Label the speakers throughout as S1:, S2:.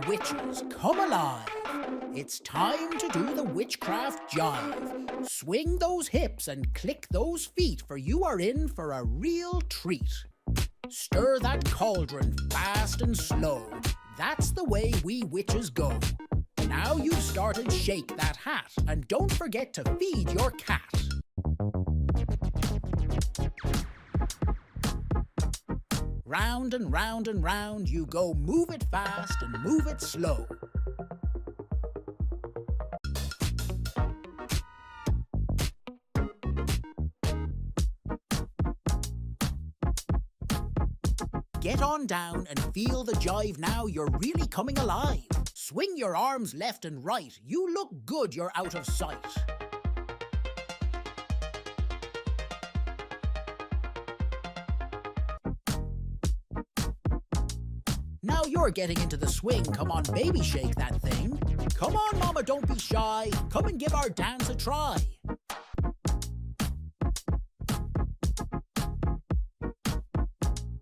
S1: witches, come alive. It's time to do the witchcraft jive. Swing those hips and click those feet, for you are in for a real treat. Stir that cauldron fast and slow. That's the way we witches go. Now you've started, shake that hat, and don't forget to feed your cat. Round and round and round you go, move it fast and move it slow. Get on down and feel the jive now, you're really coming alive. Swing your arms left and right, you look good, you're out of sight. Now you're getting into the swing, come on baby, shake that thing. Come on mama, don't be shy, come and give our dance a try.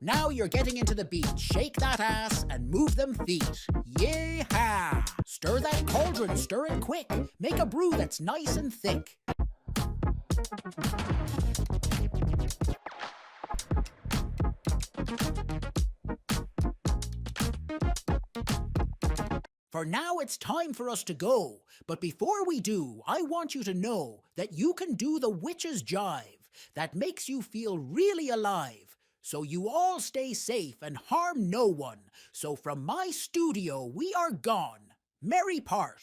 S1: Now you're getting into the beat, shake that ass and move them feet. Yeah! Stir that cauldron, stir it quick, make a brew that's nice and thick. For now it's time for us to go, but before we do, I want you to know that you can do the witch's jive that makes you feel really alive. So you all stay safe and harm no one. So from my studio we are gone. Merry part.